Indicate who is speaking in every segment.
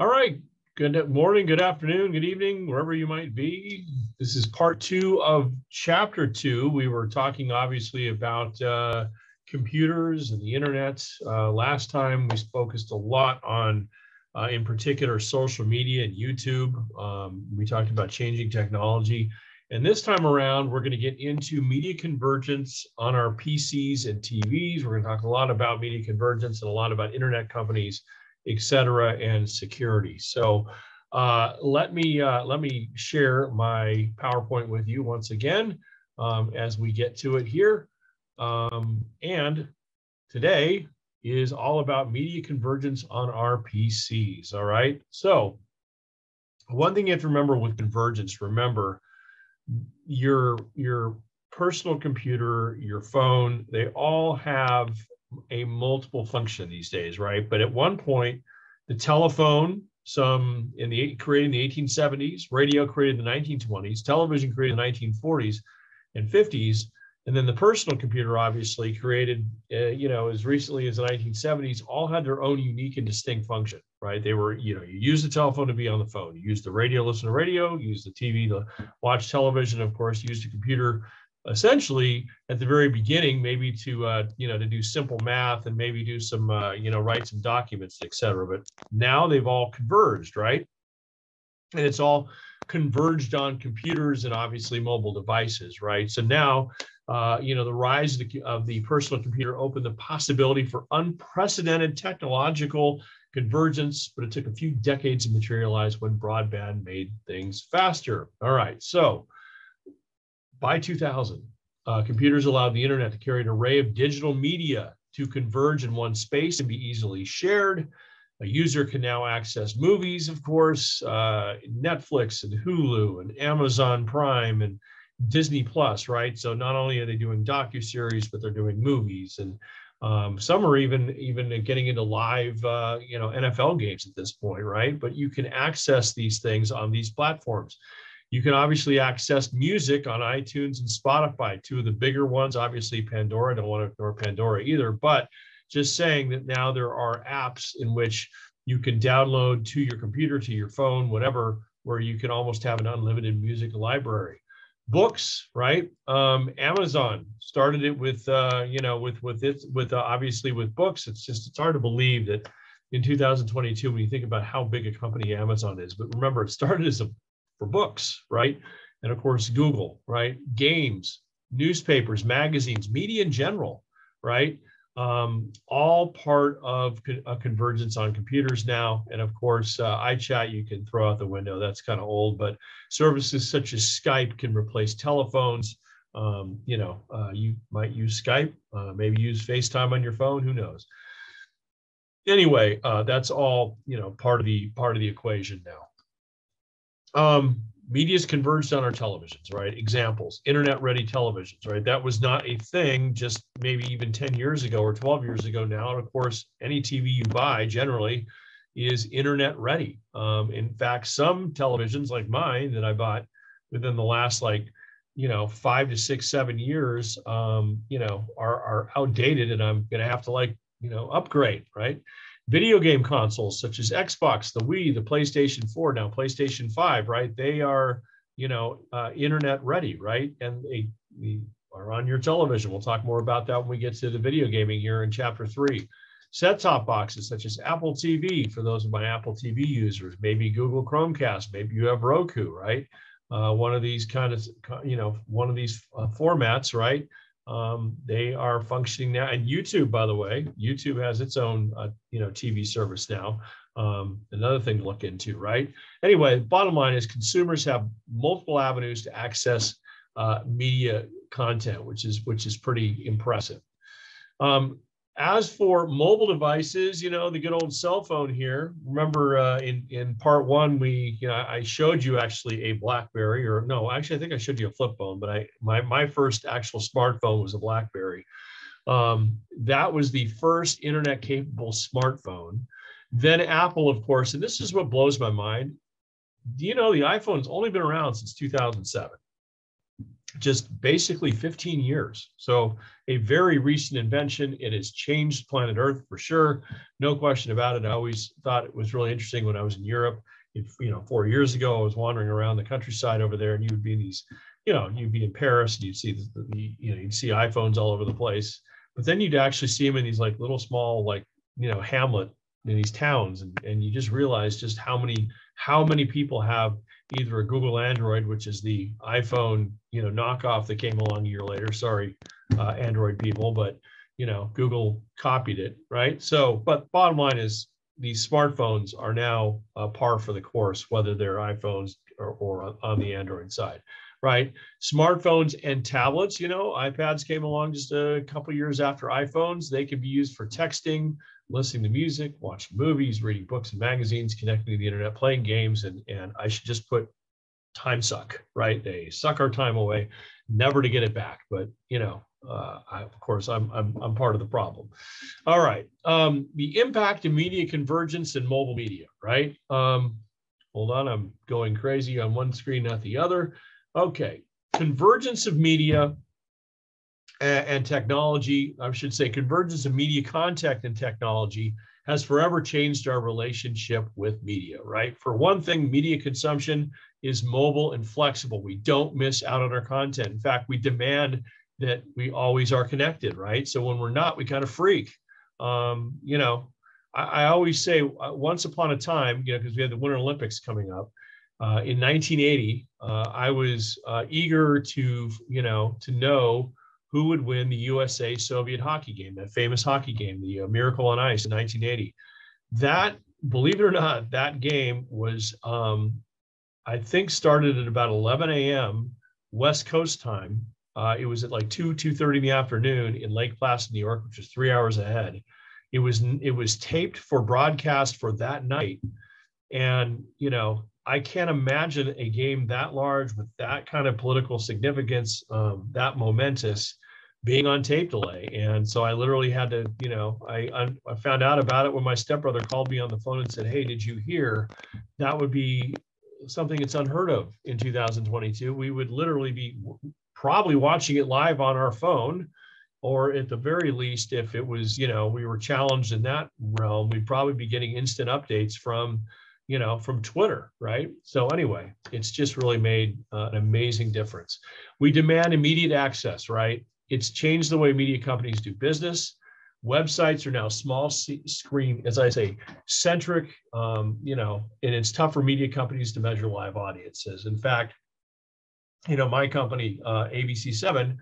Speaker 1: All right. Good morning, good afternoon, good evening, wherever you might be. This is part 2 of chapter 2. We were talking obviously about computers and the internet. Last time we focused a lot on, in particular, social media and YouTube. We talked about changing technology. And this time around, we're going to get into media convergence on our PCs and TVs. We're going to talk a lot about media convergence and a lot about internet companies, et cetera, and security. So let me share my PowerPoint with you once again as we get to it here. And today is all about media convergence on our PCs. All right. So one thing you have to remember with convergence, remember your personal computer, your phone, they all have a multiple function these days, right? But at one point, the telephone, created in the 1870s, radio created in the 1920s, television created in the 1940s and 50s, and then the personal computer obviously created, as recently as the 1970s, all had their own unique and distinct function, right? They were, you use the telephone to be on the phone, you use the radio, listen to radio, use the TV to watch television, of course, use the computer essentially at the very beginning, maybe to do simple math and maybe do some write some documents, etc. But now they've all converged, right? And it's all converged on computers and obviously mobile devices, right? So now the rise of the personal computer opened the possibility for unprecedented technological convergence, but it took a few decades to materialize when broadband made things faster. All right, so by 2000, computers allowed the internet to carry an array of digital media to converge in one space and be easily shared. A user can now access movies, of course, Netflix and Hulu and Amazon Prime and Disney Plus, right? So not only are they doing docuseries, but they're doing movies, and some are even getting into live, NFL games at this point, right? But you can access these things on these platforms. You can obviously access music on iTunes and Spotify, two of the bigger ones. Obviously, Pandora, don't want to ignore Pandora either, but just saying that now there are apps in which you can download to your computer, to your phone, whatever, where you can almost have an unlimited music library. Books, right? Amazon started it with, obviously with books. It's hard to believe that in 2022, when you think about how big a company Amazon is, but remember, it started for books, right? And of course, Google, right? Games, newspapers, magazines, media in general, right? All part of a convergence on computers now. And of course, iChat you can throw out the window. That's kind of old, but services such as Skype can replace telephones. You might use Skype, maybe use FaceTime on your phone, who knows? Anyway, that's all, part of the equation now. Media's converged on our televisions, right? Examples, internet-ready televisions, right? That was not a thing just maybe even 10 years ago or 12 years ago now. And of course, any TV you buy generally is internet-ready. In fact, some televisions like mine that I bought within the last 5 to 6, 7 years, are outdated, and I'm going to have to upgrade, right? Video game consoles such as Xbox, the Wii, the PlayStation 4, now PlayStation 5, right? They are, internet ready, right? And they are on your television. We'll talk more about that when we get to the video gaming here in chapter 3. Set-top boxes such as Apple TV, for those of my Apple TV users, maybe Google Chromecast, maybe you have Roku, right? One of these formats, right? They are functioning now. And YouTube, by the way, YouTube has its own, TV service now. Another thing to look into, right? Anyway, bottom line is consumers have multiple avenues to access media content, which is pretty impressive. As for mobile devices, the good old cell phone here. Remember in part 1, I showed you actually a BlackBerry, or no, actually I think I showed you a flip phone, but my first actual smartphone was a BlackBerry. That was the first internet capable smartphone. Then Apple, of course, and this is what blows my mind. The iPhone's only been around since 2007. just basically 15 years. So a very recent invention. It has changed planet Earth for sure. No question about it. I always thought it was really interesting when I was in Europe. If, 4 years ago, I was wandering around the countryside over there, and you would be in these, you'd be in Paris, and you'd see you'd see iPhones all over the place. But then you'd actually see them in these like little small, like, hamlet in these towns, and you just realize just how many people have either a Google Android, which is the iPhone, knockoff that came along a year later. Sorry, Android people, but Google copied it, right? So, but bottom line is these smartphones are now par for the course, whether they're iPhones or on the Android side, right? Smartphones and tablets, iPads came along just a couple years after iPhones. They can be used for texting, listening to music, watching movies, reading books and magazines, connecting to the internet, playing games, and I should just put time suck, right? They suck our time away, never to get it back. But of course, I'm part of the problem. All right, the impact of media convergence and mobile media, right? Hold on, I'm going crazy on one screen, not the other. Okay, convergence of media and technology, I should say convergence of media content and technology has forever changed our relationship with media, right? For one thing, media consumption is mobile and flexible. We don't miss out on our content. In fact, we demand that we always are connected, right? So when we're not, we kind of freak. I always say once upon a time, because we had the Winter Olympics coming up, in 1980, I was eager to know who would win the USA-Soviet hockey game, that famous hockey game, the Miracle on Ice in 1980. That, believe it or not, that game was, I think, started at about 11 a.m. West Coast time. It was at like 2:30 in the afternoon in Lake Placid, New York, which was 3 hours ahead. It was taped for broadcast for that night. And, I can't imagine a game that large with that kind of political significance, that momentous, being on tape delay. And so I literally had to, I found out about it when my stepbrother called me on the phone and said, "Hey, did you hear?" That would be something that's unheard of in 2022. We would literally be probably watching it live on our phone, or at the very least, if it was, we were challenged in that realm, we'd probably be getting instant updates from Twitter, right? So anyway, it's just really made an amazing difference. We demand immediate access, right? It's changed the way media companies do business. Websites are now small screen, as I say, centric, and it's tough for media companies to measure live audiences. In fact, my company, ABC7,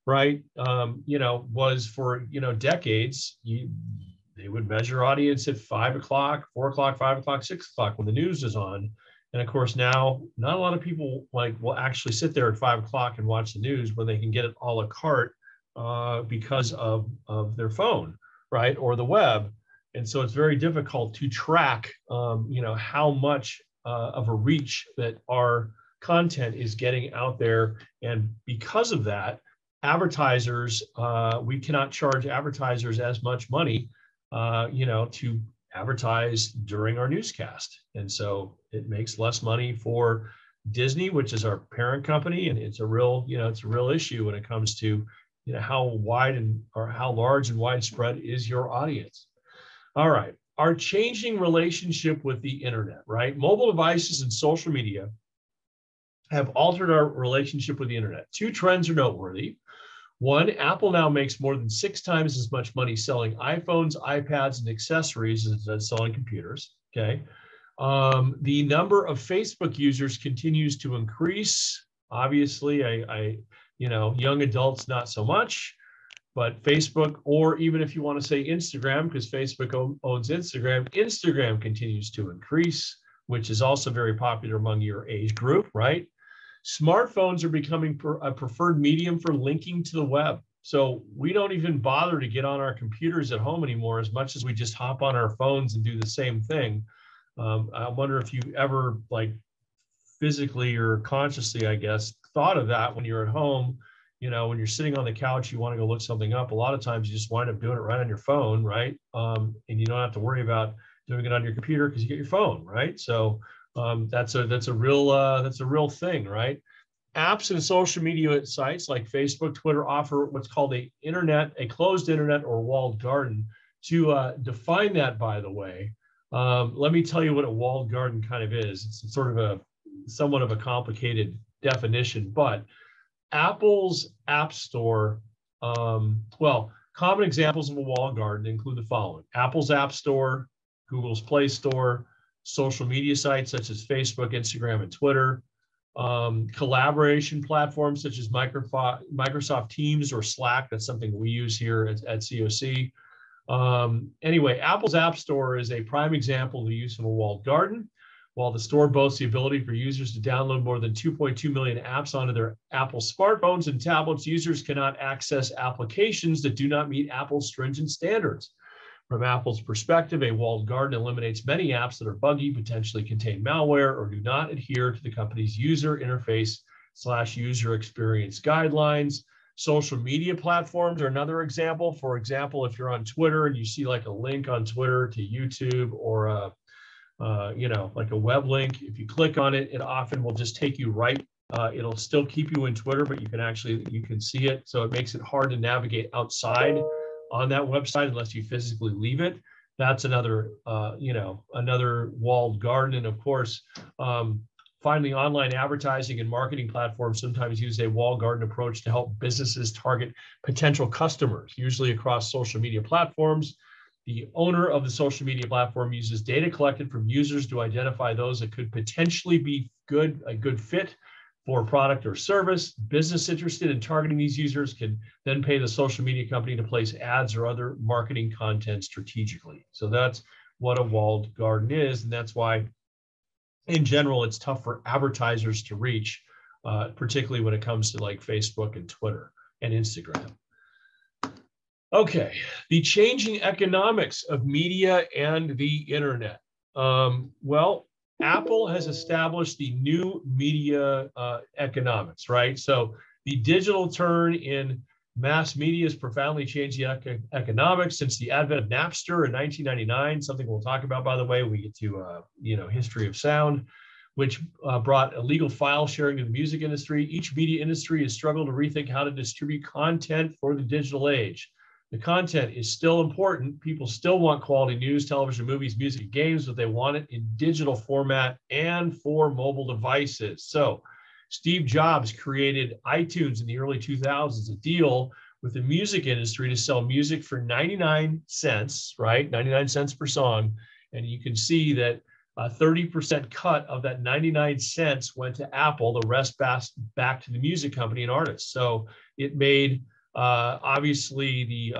Speaker 1: right, was for, decades, they would measure audience at 5 o'clock, 4 o'clock, 5 o'clock, 6 o'clock when the news is on. And of course, now not a lot of people will actually sit there at 5 o'clock and watch the news when they can get it a la carte because of their phone, right, or the web. And so it's very difficult to track, how much of a reach that our content is getting out there. And because of that, advertisers, we cannot charge advertisers as much money to advertise during our newscast. And so it makes less money for Disney, which is our parent company. And it's a real, it's a real issue when it comes to, how wide or how large and widespread is your audience. All right. Our changing relationship with the internet, right? Mobile devices and social media have altered our relationship with the internet. Two trends are noteworthy. One, Apple now makes more than 6 times as much money selling iPhones, iPads, and accessories as it does selling computers. Okay. The number of Facebook users continues to increase. Obviously, young adults, not so much, but Facebook, or even if you want to say Instagram, because Facebook owns Instagram, Instagram continues to increase, which is also very popular among your age group, right? Smartphones are becoming a preferred medium for linking to the web. So we don't even bother to get on our computers at home anymore, as much as we just hop on our phones and do the same thing. I wonder if you ever, physically or consciously, I guess, thought of that when you're at home. When you're sitting on the couch, you want to go look something up. A lot of times you just wind up doing it right on your phone, right? And you don't have to worry about doing it on your computer because you get your phone, right? So that's a real thing, right? apps and social media sites like Facebook, Twitter offer what's called a closed internet or walled garden. To define that, by the way, let me tell you what a walled garden kind of is. It's sort of somewhat of a complicated definition, but Apple's App Store, common examples of a walled garden include the following: Apple's App Store, Google's Play Store, social media sites such as Facebook, Instagram, and Twitter, collaboration platforms such as Microsoft Teams or Slack. That's something we use here at COC. Anyway, Apple's App Store is a prime example of the use of a walled garden. While the store boasts the ability for users to download more than 2.2 million apps onto their Apple smartphones and tablets, users cannot access applications that do not meet Apple's stringent standards. From Apple's perspective, a walled garden eliminates many apps that are buggy, potentially contain malware, or do not adhere to the company's user interface / user experience guidelines. Social media platforms are another example. For example, if you're on Twitter and you see like a link on Twitter to YouTube or like a web link, if you click on it, it often will just take you right. It'll still keep you in Twitter, but you can see it. So it makes it hard to navigate outside on that website unless you physically leave it. That's another walled garden. And of course, finally, online advertising and marketing platforms sometimes use a walled garden approach to help businesses target potential customers, usually across social media platforms. The owner of the social media platform uses data collected from users to identify those that could potentially be a good fit for a product or service. Business interested in targeting these users can then pay the social media company to place ads or other marketing content strategically. So that's what a walled garden is, and that's why in general, it's tough for advertisers to reach, particularly when it comes to like Facebook and Twitter and Instagram. Okay, the changing economics of media and the internet. Apple has established the new media economics, right? So the digital turn in mass media has profoundly changed the economics since the advent of Napster in 1999, something we'll talk about, by the way, we get to, history of sound, which brought illegal file sharing to the music industry. Each media industry has struggled to rethink how to distribute content for the digital age. The content is still important. People still want quality news, television, movies, music, games, but they want it in digital format and for mobile devices. So Steve Jobs created iTunes in the early 2000s, a deal with the music industry to sell music for 99 cents, right? 99 cents per song. And you can see that a 30% cut of that 99 cents went to Apple, the rest back to the music company and artists. So it made obviously the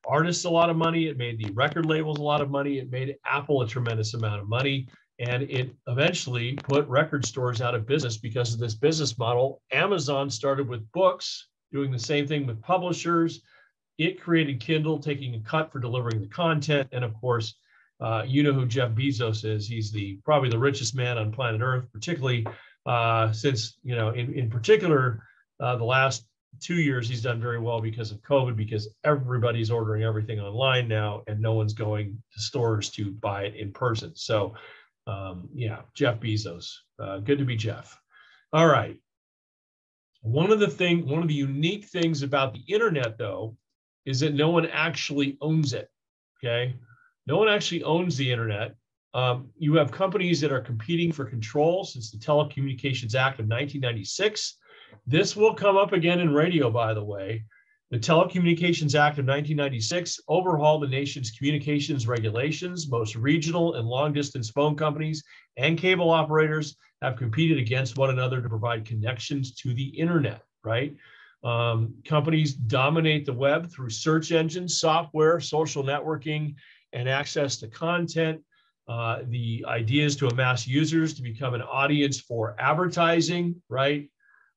Speaker 1: artists a lot of money. It made the record labels a lot of money. It made Apple a tremendous amount of money. And it eventually put record stores out of business because of this business model. Amazon started with books, doing the same thing with publishers. It created Kindle, taking a cut for delivering the content. And of course, you know who Jeff Bezos is. He's probably the richest man on planet Earth, particularly since, in particular, the last 2 years, he's done very well because of COVID, because everybody's ordering everything online now and no one's going to stores to buy it in person. So Jeff Bezos, good to be Jeff. All right. One of the unique things about the internet, though, is that no one actually owns it. Okay. No one actually owns the internet. You have companies that are competing for control since the Telecommunications Act of 1996. This will come up again in radio, by the way. The Telecommunications Act of 1996 overhauled the nation's communications regulations. Most regional and long-distance phone companies and cable operators have competed against one another to provide connections to the internet, right? Companies dominate the web through search engines, software, social networking, and access to content. The idea is to amass users to become an audience for advertising, right?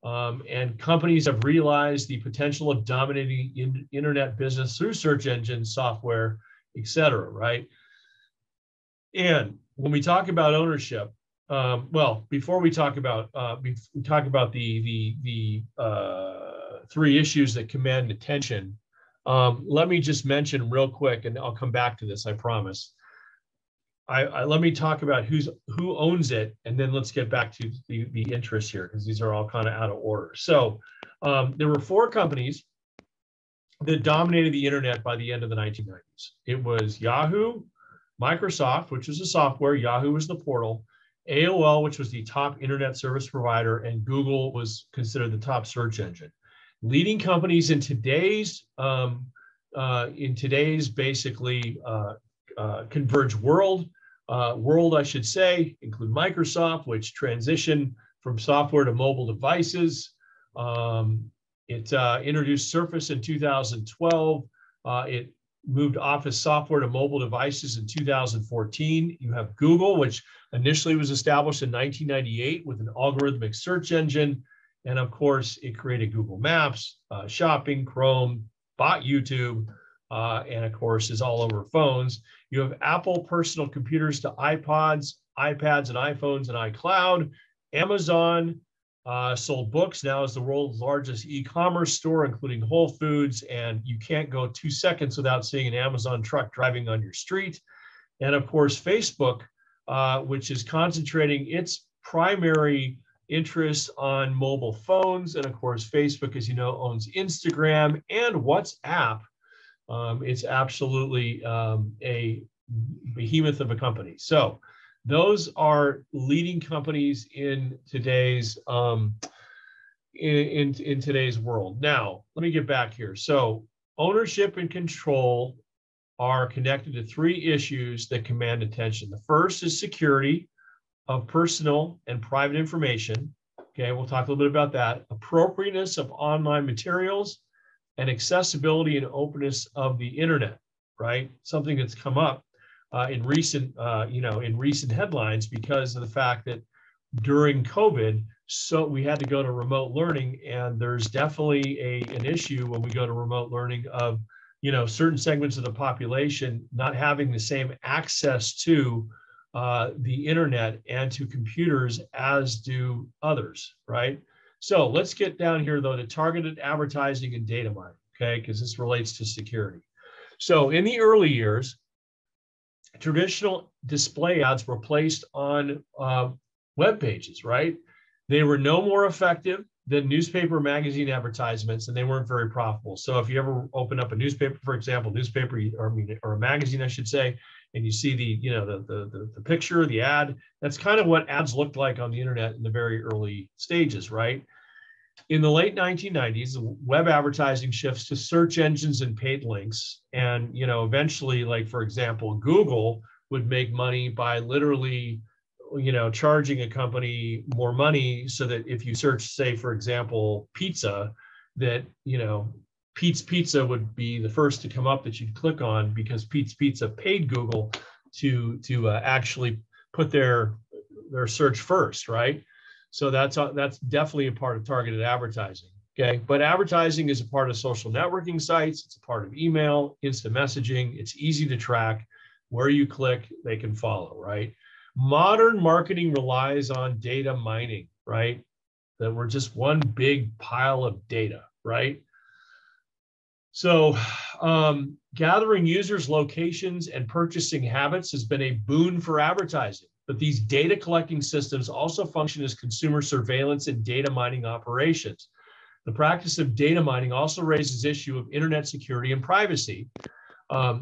Speaker 1: And companies have realized the potential of dominating internet business through search engines, software, et cetera, right? And when we talk about ownership, before we talk about the three issues that command attention, let me just mention real quick, and I'll come back to this, I promise. let me talk about who owns it, and then let's get back to the interest here, because these are all kind of out of order. So there were four companies that dominated the internet by the end of the 1990s. It was Yahoo, Microsoft, which was the software, Yahoo was the portal, AOL, which was the top internet service provider, and Google was considered the top search engine. Leading companies in today's basically converged world, I should say, include Microsoft, which transitioned from software to mobile devices. It introduced Surface in 2012. It moved Office software to mobile devices in 2014. You have Google, which initially was established in 1998 with an algorithmic search engine. And of course, it created Google Maps, Shopping, Chrome, bought YouTube, and of course is all over phones. You have Apple personal computers to iPods, iPads, and iPhones, and iCloud. Amazon sold books, now is the world's largest e-commerce store, including Whole Foods, and you can't go 2 seconds without seeing an Amazon truck driving on your street. And of course, Facebook, which is concentrating its primary interests on mobile phones. And of course, Facebook, as you know, owns Instagram and WhatsApp. It's absolutely a behemoth of a company. So those are leading companies in today's in today's world. Now, let me get back here. So ownership and control are connected to three issues that command attention. The first is security of personal and private information. Okay, we'll talk a little bit about that. Appropriateness of online materials and accessibility and openness of the internet, right? Something that's come up in recent headlines because of the fact that during COVID, so we had to go to remote learning, and there's definitely an issue when we go to remote learning of, certain segments of the population not having the same access to the internet and to computers as do others, right? So let's get down here, though, to targeted advertising and data mining, okay, because this relates to security. So in the early years, traditional display ads were placed on web pages, right? They were no more effective than newspaper magazine advertisements, and they weren't very profitable. So if you ever open up a newspaper, for example, or a magazine, I should say, and you see the picture, the ad, that's kind of what ads looked like on the internet in the very early stages, right? In the late 1990s, web advertising shifts to search engines and paid links. And, eventually, like, for example, Google would make money by literally, charging a company more money so that if you search, say, for example, pizza, that, Pete's Pizza would be the first to come up that you'd click on, because Pete's Pizza paid Google to actually put their search first, right? So that's definitely a part of targeted advertising, okay? But advertising is a part of social networking sites. It's a part of email, instant messaging. It's easy to track. Where you click, they can follow, right? Modern marketing relies on data mining, right? That we're just one big pile of data, right? So gathering users' locations and purchasing habits has been a boon for advertising. But these data collecting systems also function as consumer surveillance and data mining operations. The practice of data mining also raises the issue of internet security and privacy.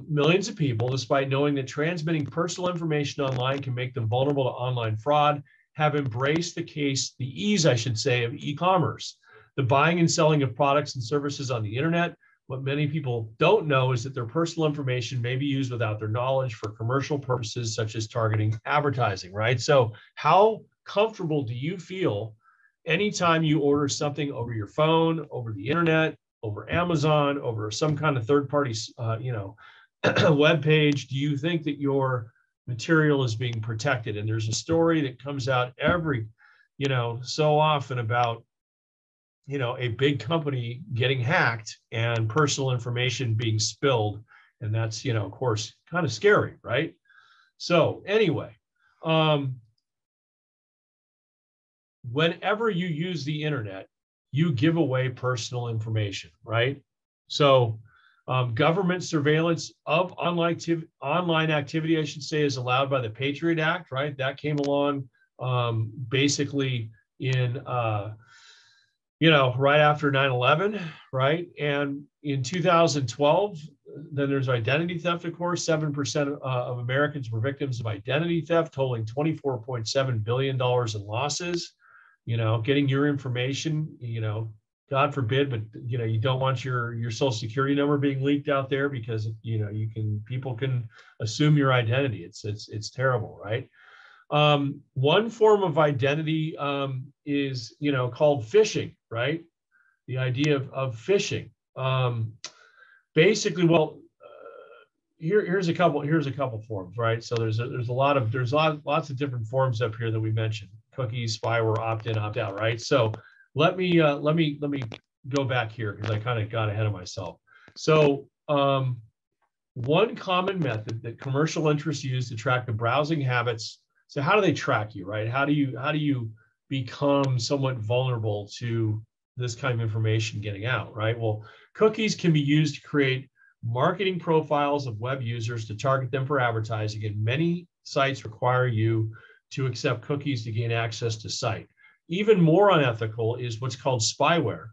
Speaker 1: Millions of people, despite knowing that transmitting personal information online can make them vulnerable to online fraud, have embraced the ease, I should say, of e-commerce. The buying and selling of products and services on the internet. What many people don't know is that their personal information may be used without their knowledge for commercial purposes, such as targeting advertising, right? So how comfortable do you feel anytime you order something over your phone, over the internet, over Amazon, over some kind of third-party, web page? Do you think that your material is being protected? And there's a story that comes out every, so often about, a big company getting hacked and personal information being spilled. And that's, of course, kind of scary, right? So anyway, whenever you use the internet, you give away personal information, right? So Government surveillance of online activity, I should say, is allowed by the Patriot Act, right? That came along basically in, right after 9/11, right? And in 2012, then there's identity theft, of course. 7% of Americans were victims of identity theft, totaling $24.7 billion in losses. Getting your information, God forbid, but you don't want your social security number being leaked out there because people can assume your identity. It's terrible, right? One form of identity is called phishing, right? The idea of phishing. Basically, well, here's a couple forms, right? So there's lots of different forms up here that we mentioned: cookies, spyware, opt-in, opt-out, right? So let me go back here because I kind of got ahead of myself. So one common method that commercial interests use to track the browsing habits. So how do they track you, right? How do you become somewhat vulnerable to this kind of information getting out, right? Well, cookies can be used to create marketing profiles of web users to target them for advertising, and many sites require you to accept cookies to gain access to site. Even more unethical is what's called spyware,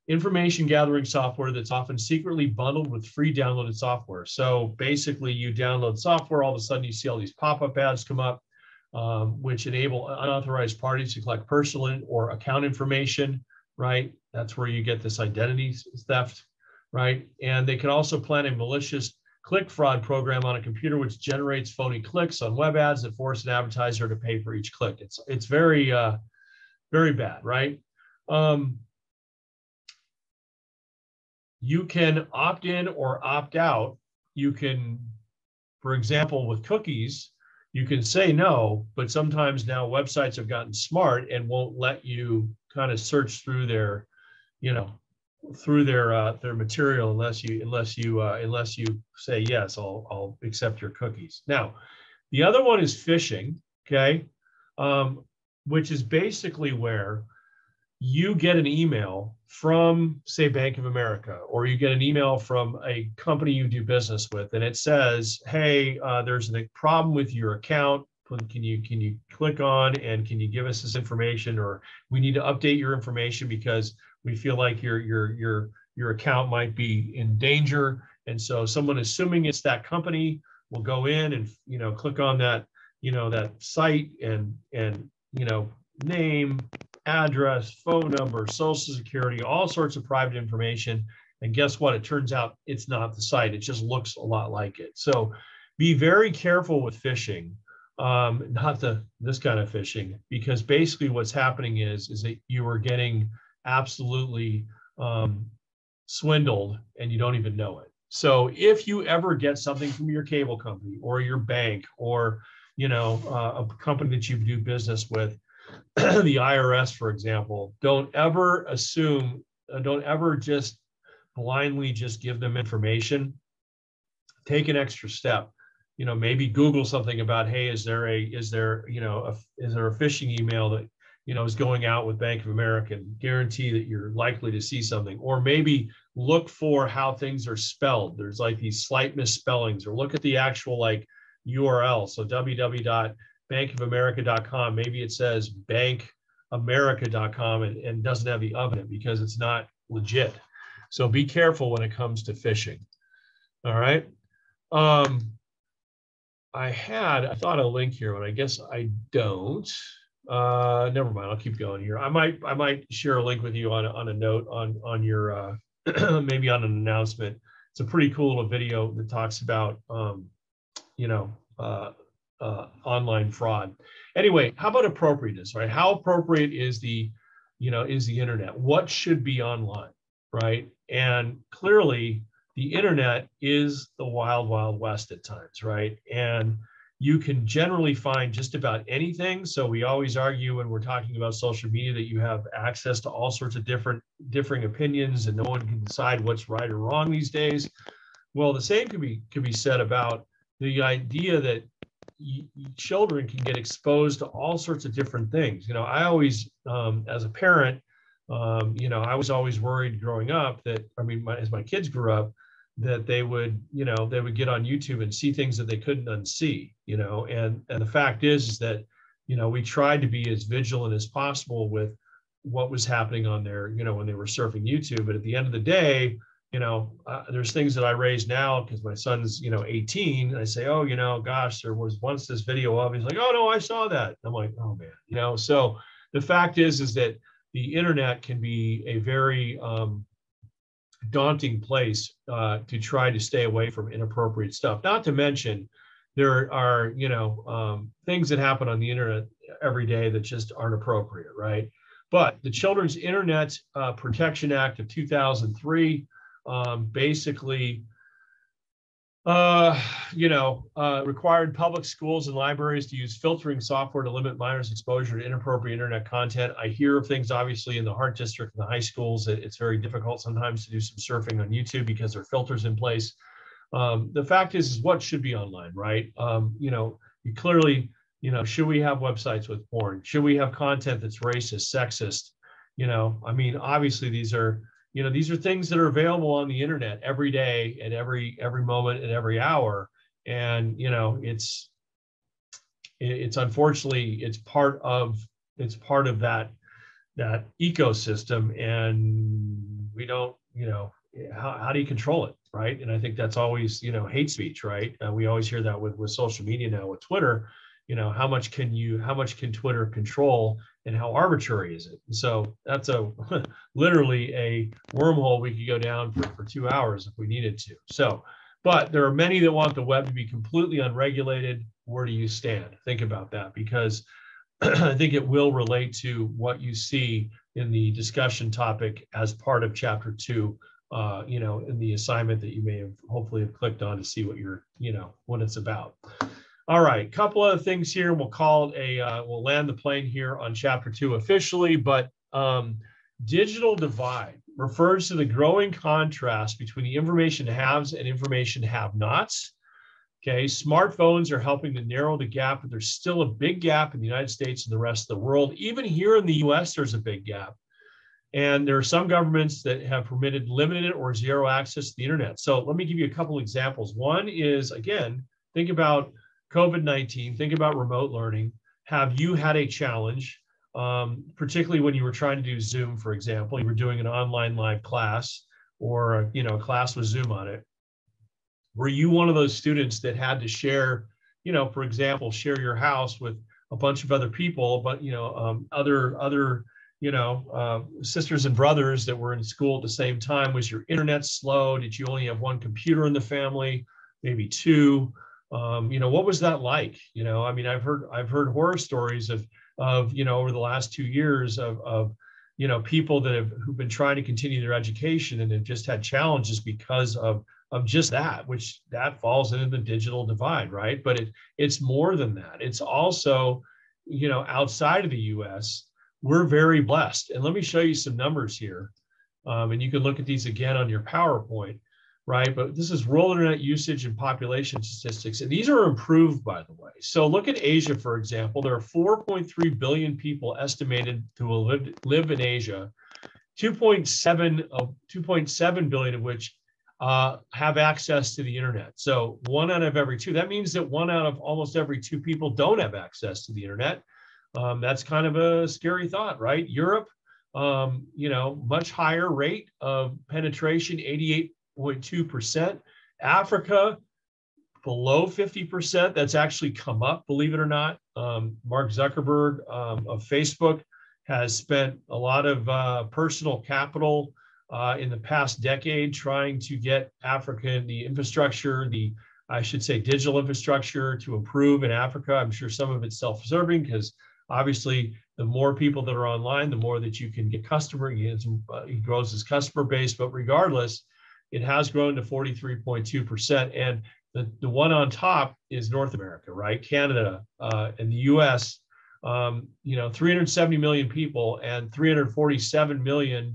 Speaker 1: information gathering software that's often secretly bundled with free downloaded software. So basically you download software, all of a sudden you see all these pop-up ads come up, which enable unauthorized parties to collect personal or account information, right? That's where you get this identity theft, right? And they can also plan a malicious click fraud program on a computer, which generates phony clicks on web ads that force an advertiser to pay for each click. It's very, very bad, right? You can opt in or opt out. You can, for example, with cookies, you can say no, but sometimes now websites have gotten smart and won't let you kind of search through their, their material unless you say yes, I'll accept your cookies. Now, the other one is phishing, okay, which is basically where you get an email from, say, Bank of America, or you get an email from a company you do business with, and it says, hey, there's a problem with your account. Can you click on and can you give us this information, or we need to update your information because we feel like your account might be in danger. And so someone assuming it's that company will go in and click on that that site and name, address, phone number, social security, all sorts of private information. And guess what? It turns out it's not the site. It just looks a lot like it. So be very careful with phishing, not this kind of phishing, because basically what's happening is that you are getting absolutely swindled and you don't even know it. So if you ever get something from your cable company or your bank or a company that you do business with, the IRS, for example, don't ever just blindly just give them information. Take an extra step. Maybe Google something about, hey, is there a phishing email that is going out with Bank of America, and guarantee that you're likely to see something. Or maybe look for how things are spelled. There's like these slight misspellings, or look at the actual URL. So www.bankofamerica.com, maybe it says bankamerica.com and doesn't have the of in it because it's not legit. So be careful when it comes to phishing. All right. I thought a link here, but I guess I don't. Never mind. I'll keep going here. I might share a link with you on a note on your maybe on an announcement. It's a pretty cool little video that talks about online fraud. Anyway, how about appropriateness, right? How appropriate is the internet? What should be online, right? And clearly, the internet is the wild, wild west at times, right? And you can generally find just about anything. So we always argue when we're talking about social media that you have access to all sorts of differing opinions, and no one can decide what's right or wrong these days. Well, the same could be said about the idea that children can get exposed to all sorts of different things. I always, as a parent, I was always worried growing up that, as my kids grew up, that they would, they would get on YouTube and see things that they couldn't unsee, and the fact is that, we tried to be as vigilant as possible with what was happening on there, when they were surfing YouTube. But at the end of the day, there's things that I raise now because my son's, 18. And I say, oh, gosh, there was once this video of, he's like, oh no, I saw that. I'm like, oh man, so the fact is that the internet can be a very daunting place to try to stay away from inappropriate stuff. Not to mention, there are, things that happen on the internet every day that just aren't appropriate, right? But the Children's Internet Protection Act of 2003 basically, required public schools and libraries to use filtering software to limit minors' exposure to inappropriate internet content. I hear of things, obviously, in the Heart District and the high schools that it's very difficult sometimes to do some surfing on YouTube because there are filters in place. The fact is what should be online, right? You clearly, should we have websites with porn? Should we have content that's racist, sexist? Obviously these are things that are available on the internet every day and every moment and every hour. And, it's unfortunately, it's part of that ecosystem, and we don't, how do you control it, right? And I think that's always, hate speech, right? We always hear that with social media now, with Twitter. How much can Twitter control, and how arbitrary is it? And so that's literally a wormhole we could go down for 2 hours if we needed to. So, but there are many that want the web to be completely unregulated. Where do you stand? Think about that, because I think it will relate to what you see in the discussion topic as part of chapter 2, in the assignment that you may have hopefully have clicked on to see what what it's about. All right, couple other things here. We'll call it we'll land the plane here on chapter 2 officially, but digital divide refers to the growing contrast between the information haves and information have-nots. Okay, smartphones are helping to narrow the gap, but there's still a big gap in the United States and the rest of the world. Even here in the US, there's a big gap. And there are some governments that have permitted limited or zero access to the internet. So let me give you a couple examples. One is, again, think about COVID-19, think about remote learning. Have you had a challenge, particularly when you were trying to do Zoom, for example, you were doing an online live class, or a class with Zoom on it? Were you one of those students that had to share, for example, share your house with a bunch of other people, but other sisters and brothers that were in school at the same time? Was your internet slow? Did you only have one computer in the family, maybe two? What was that like? I've heard horror stories of over the last 2 years of people who've been trying to continue their education and have just had challenges because of just that, which that falls into the digital divide, right? But it's more than that. It's also, outside of the US, we're very blessed. And let me show you some numbers here. And you can look at these again on your PowerPoint. Right, but this is rural internet usage and population statistics, and these are improved, by the way. So look at Asia, for example. There are 4.3 billion people estimated to live in Asia, 2.7 billion of which have access to the internet. So 1 out of every 2. That means that 1 out of almost every 2 people don't have access to the internet. That's kind of a scary thought, right? Europe, much higher rate of penetration, 88.2%. Africa, below 50%. That's actually come up, believe it or not. Mark Zuckerberg of Facebook has spent a lot of personal capital in the past decade trying to get Africa the infrastructure, digital infrastructure to improve in Africa. I'm sure some of it's self-serving, because obviously the more people that are online, the more that you can get he grows his customer base. But regardless, it has grown to 43.2%. And the one on top is North America, right? Canada and the US, 370 million people, and 347 million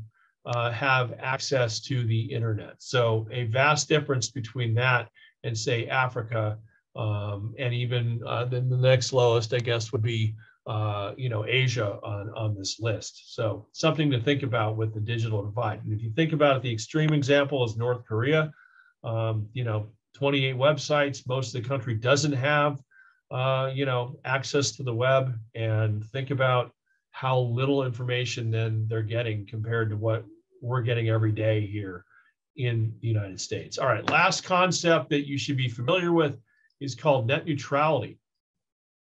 Speaker 1: have access to the internet. So a vast difference between that and, say, Africa, and even then the next lowest, I guess, would be Asia on this list. So something to think about with the digital divide. And if you think about it, the extreme example is North Korea. you know, 28 websites. Most of the country doesn't have, you know, access to the web. And think about how little information then they're getting compared to what we're getting every day here in the United States. All right, last concept that you should be familiar with is called net neutrality,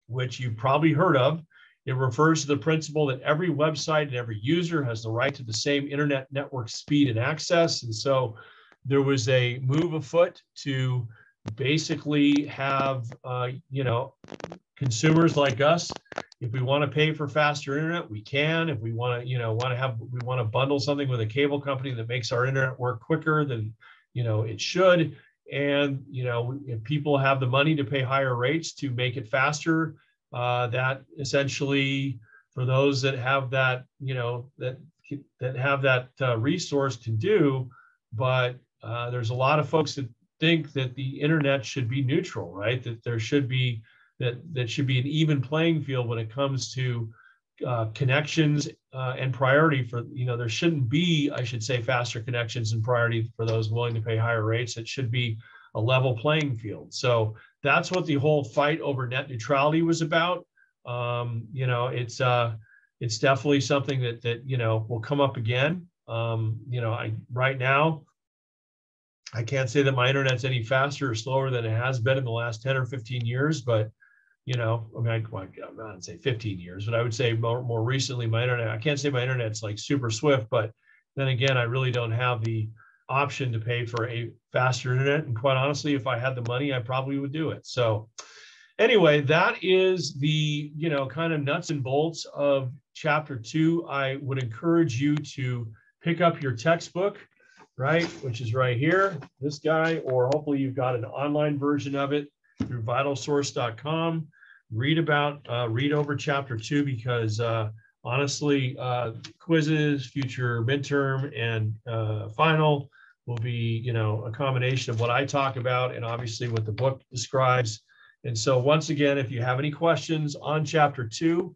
Speaker 1: which you've probably heard of. It refers to the principle that every website and every user has the right to the same internet network speed and access. And so there was a move afoot to basically have, you know, consumers like us, if we want to pay for faster internet, we can. If we want to, you know, we want to bundle something with a cable company that makes our internet work quicker than, you know, it should. And, you know, if people have the money to pay higher rates to make it faster, that essentially for those that have that, you know, that have that resource can do. But there's a lot of folks that think that the internet should be neutral, right? That there should be that should be an even playing field when it comes to connections and priority for, you know, there shouldn't be, I should say, faster connections and priority for those willing to pay higher rates. It should be a level playing field. So that's what the whole fight over net neutrality was about. You know, it's definitely something that you know will come up again. You know, right now I can't say that my internet's any faster or slower than it has been in the last 10 or 15 years, but you know, I mean, I'm not gonna say 15 years, but I would say more recently, my internet, I can't say my internet's like super swift, but then again, I really don't have the option to pay for a faster internet. And quite honestly, if I had the money, I probably would do it. So anyway, that is the, you know, kind of nuts and bolts of chapter 2. I would encourage you to pick up your textbook, right, which is right here, this guy, or hopefully you've got an online version of it through vitalsource.com. Read over chapter 2 because honestly, quizzes, future midterm, and final will be, you know, a combination of what I talk about and obviously what the book describes. And so once again, if you have any questions on chapter 2,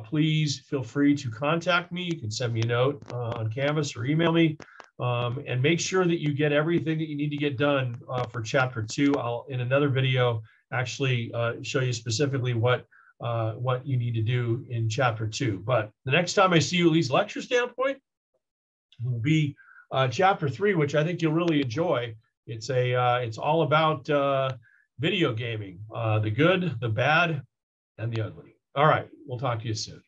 Speaker 1: please feel free to contact me. You can send me a note on Canvas or email me. And make sure that you get everything that you need to get done for chapter 2. I'll, in another video, actually show you specifically what you need to do in chapter 2. But the next time I see you, at least lecture standpoint, will be chapter 3, which I think you'll really enjoy. It's all about video gaming, the good, the bad, and the ugly. All right, we'll talk to you soon.